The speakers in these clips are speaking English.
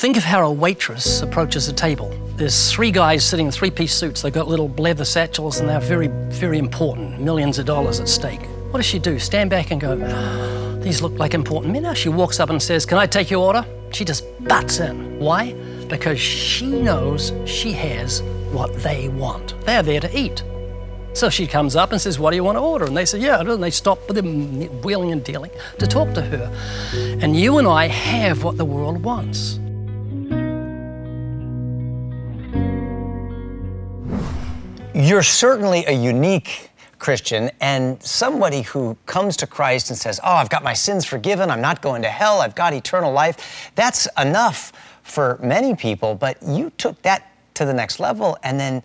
Think of how a waitress approaches a table. There's three guys sitting in three-piece suits. They've got little leather satchels and they're very, very important, millions of dollars at stake. What does she do? Stand back and go, oh, these look like important men. Now she walks up and says, can I take your order? She just butts in. Why? Because she knows she has what they want. They're there to eat. So she comes up and says, what do you want to order? And they say, yeah, and they stop with them wheeling and dealing to talk to her. And you and I have what the world wants. You're certainly a unique Christian and somebody who comes to Christ and says, oh, I've got my sins forgiven, I'm not going to hell, I've got eternal life. That's enough for many people, but you took that to the next level and then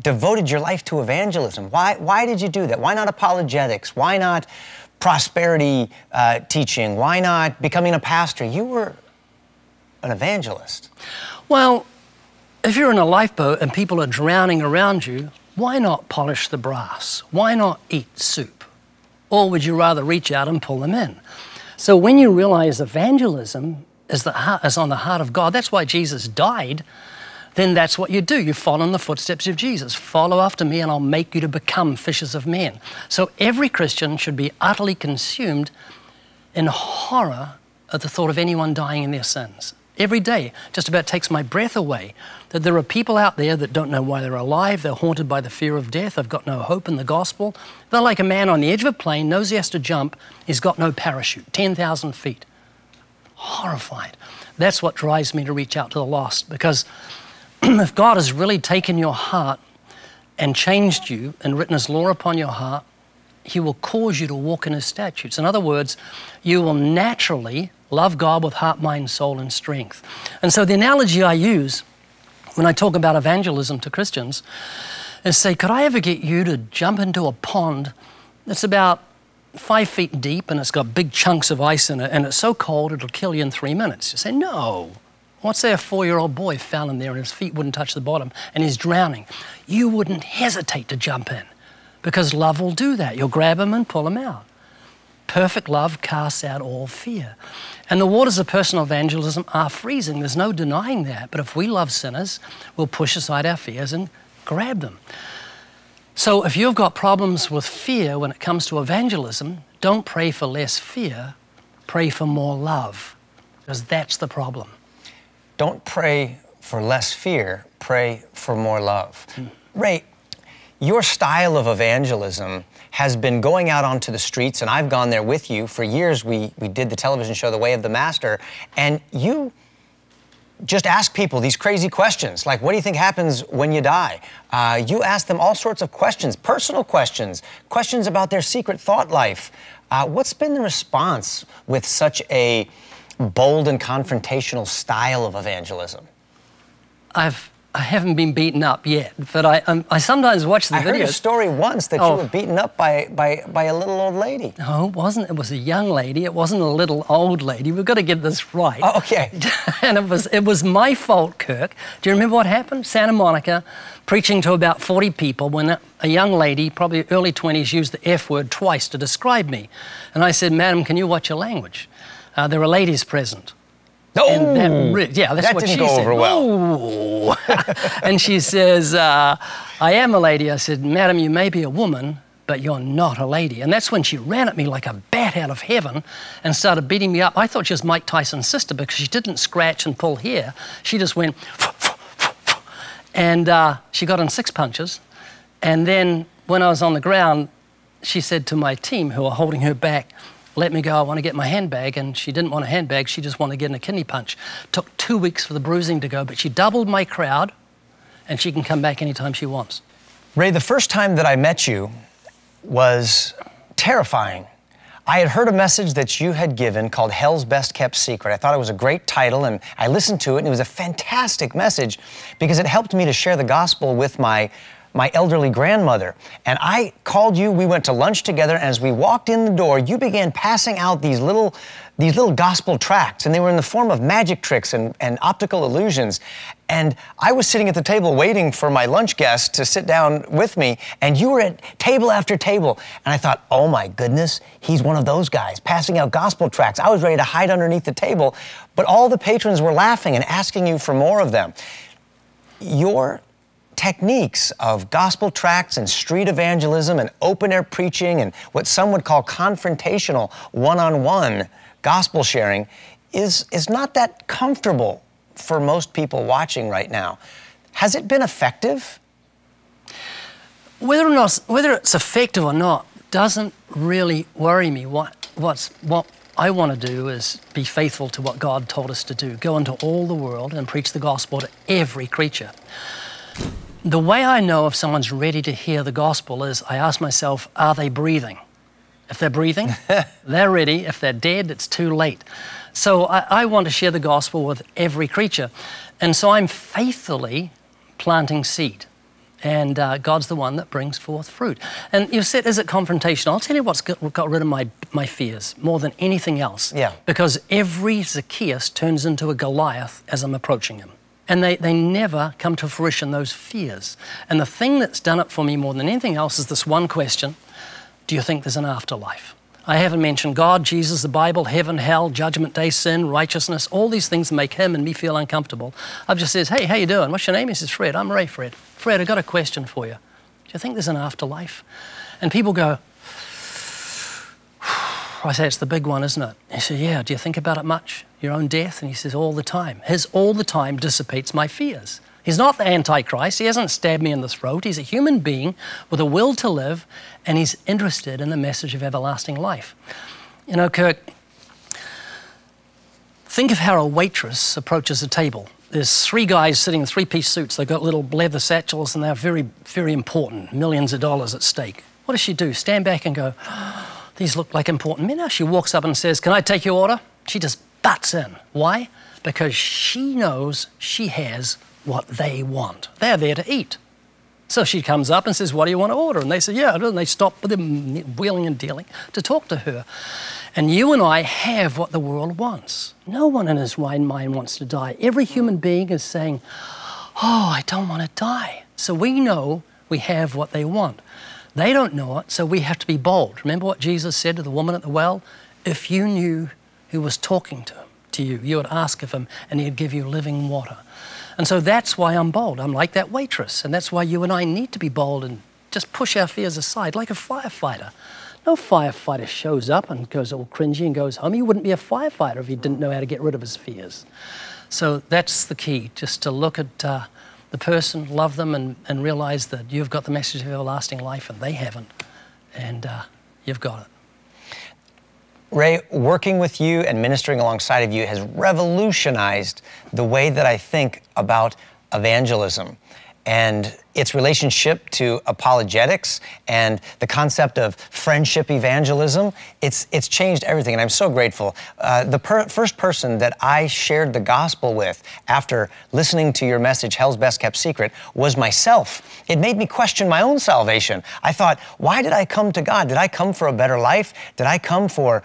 devoted your life to evangelism. Why did you do that? Why not apologetics? Why not prosperity teaching? Why not becoming a pastor? You were an evangelist. Well, if you're in a lifeboat and people are drowning around you, why not polish the brass? Why not eat soup? Or would you rather reach out and pull them in? So when you realize evangelism is on the heart of God, that's why Jesus died, then that's what you do. You follow in the footsteps of Jesus. Follow after me and I'll make you to become fishers of men. So every Christian should be utterly consumed in horror at the thought of anyone dying in their sins. Every day just about takes my breath away that there are people out there that don't know why they're alive. They're haunted by the fear of death. They've got no hope in the gospel. They're like a man on the edge of a plane, knows he has to jump. He's got no parachute, 10,000 feet. Horrified. That's what drives me to reach out to the lost, because if God has really taken your heart and changed you and written His law upon your heart, He will cause you to walk in His statutes. In other words, you will naturally love God with heart, mind, soul, and strength. And so the analogy I use when I talk about evangelism to Christians is say, could I ever get you to jump into a pond that's about 5 feet deep and it's got big chunks of ice in it and it's so cold it'll kill you in 3 minutes? You say, no. What's say a 4-year-old boy fell in there and his feet wouldn't touch the bottom and he's drowning? You wouldn't hesitate to jump in because love will do that. You'll grab him and pull him out. Perfect love casts out all fear. And the waters of personal evangelism are freezing. There's no denying that. But if we love sinners, we'll push aside our fears and grab them. So if you've got problems with fear when it comes to evangelism, don't pray for less fear, pray for more love, because that's the problem. Don't pray for less fear, pray for more love. Ray, your style of evangelism has been going out onto the streets, and I've gone there with you. For years, we did the television show, The Way of the Master, and you just ask people these crazy questions, like, what do you think happens when you die? You ask them all sorts of questions, personal questions, questions about their secret thought life. What's been the response with such a bold and confrontational style of evangelism? I haven't been beaten up yet, but I sometimes watch the videos. I heard a story once that you were beaten up by a little old lady. No, it wasn't. It was a young lady. It wasn't a little old lady. We've got to get this right. Oh, okay. And it was my fault, Kirk. Do you remember what happened? Santa Monica, preaching to about 40 people, when a young lady, probably early 20s, used the F word twice to describe me. And I said, madam, can you watch your language? There are ladies present. No, that's what she said. That didn't go over well. And she says, I am a lady. I said, madam, you may be a woman, but you're not a lady. And that's when she ran at me like a bat out of heaven and started beating me up. I thought she was Mike Tyson's sister because she didn't scratch and pull hair. She just went, and she got in 6 punches. And then when I was on the ground, she said to my team who were holding her back, let me go, I want to get my handbag. And she didn't want a handbag, she just wanted to get in a kidney punch. Took 2 weeks for the bruising to go, but she doubled my crowd and she can come back anytime she wants. Ray, the first time that I met you was terrifying. I had heard a message that you had given called Hell's Best Kept Secret. I thought it was a great title and I listened to it and it was a fantastic message because it helped me to share the gospel with my elderly grandmother. And I called you, we went to lunch together, and as we walked in the door, you began passing out these little gospel tracts, and they were in the form of magic tricks and optical illusions. And I was sitting at the table waiting for my lunch guest to sit down with me, and you were at table after table. And I thought, oh my goodness, he's one of those guys passing out gospel tracts. I was ready to hide underneath the table, but all the patrons were laughing and asking you for more of them. Your techniques of gospel tracts and street evangelism and open-air preaching and what some would call confrontational, one-on-one gospel sharing is not that comfortable for most people watching right now. Has it been effective? Whether it's effective or not doesn't really worry me. What I want to do is be faithful to what God told us to do. Go into all the world and preach the gospel to every creature. The way I know if someone's ready to hear the gospel is I ask myself, are they breathing? If they're breathing, they're ready. If they're dead, it's too late. So I want to share the gospel with every creature. And so I'm faithfully planting seed. And God's the one that brings forth fruit. And you said, is it confrontational? I'll tell you what's got rid of my fears more than anything else. Yeah. Because every Zacchaeus turns into a Goliath as I'm approaching him. And they never come to fruition, those fears. And the thing that's done it for me more than anything else is this one question: do you think there's an afterlife? I haven't mentioned God, Jesus, the Bible, heaven, hell, judgment day, sin, righteousness, all these things that make him and me feel uncomfortable. I've just said, hey, how you doing? What's your name? He says, Fred. I'm Ray, Fred. Fred, I've got a question for you. Do you think there's an afterlife? And people go, I say, it's the big one, isn't it? He said, yeah, do you think about it much? Your own death? And he says, all the time. His all the time dissipates my fears. He's not the Antichrist. He hasn't stabbed me in the throat. He's a human being with a will to live, and he's interested in the message of everlasting life. You know, Kirk, think of how a waitress approaches a table. There's three guys sitting in three-piece suits. They've got little leather satchels, and they're very, very important, millions of dollars at stake. What does she do? Stand back and go, these look like important men. Now she walks up and says, can I take your order? She just butts in. Why? Because she knows she has what they want. They're there to eat. So she comes up and says, what do you want to order? And they say, yeah, and they stop with them wheeling and dealing to talk to her. And you and I have what the world wants. No one in his right mind wants to die. Every human being is saying, oh, I don't want to die. So we know we have what they want. They don't know it, so we have to be bold. Remember what Jesus said to the woman at the well? If you knew who was talking to you, you would ask of him and he'd give you living water. And so that's why I'm bold. I'm like that waitress. And that's why you and I need to be bold and just push our fears aside like a firefighter. No firefighter shows up and goes all cringy and goes home. He wouldn't be a firefighter if he didn't know how to get rid of his fears. So that's the key, just to look at the person, love them, and realize that you've got the message of everlasting life and they haven't. And you've got it. Ray, working with you and ministering alongside of you has revolutionized the way that I think about evangelism and its relationship to apologetics and the concept of friendship evangelism. It's changed everything, and I'm so grateful. The first person that I shared the gospel with after listening to your message, Hell's Best Kept Secret, was myself. It made me question my own salvation. I thought, why did I come to God? Did I come for a better life? Did I come for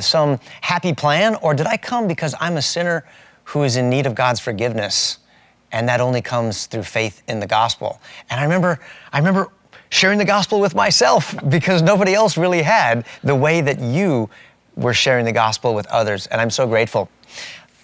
some happy plan? Or did I come because I'm a sinner who is in need of God's forgiveness? And that only comes through faith in the gospel. And I remember sharing the gospel with myself because nobody else really had the way that you were sharing the gospel with others. And I'm so grateful.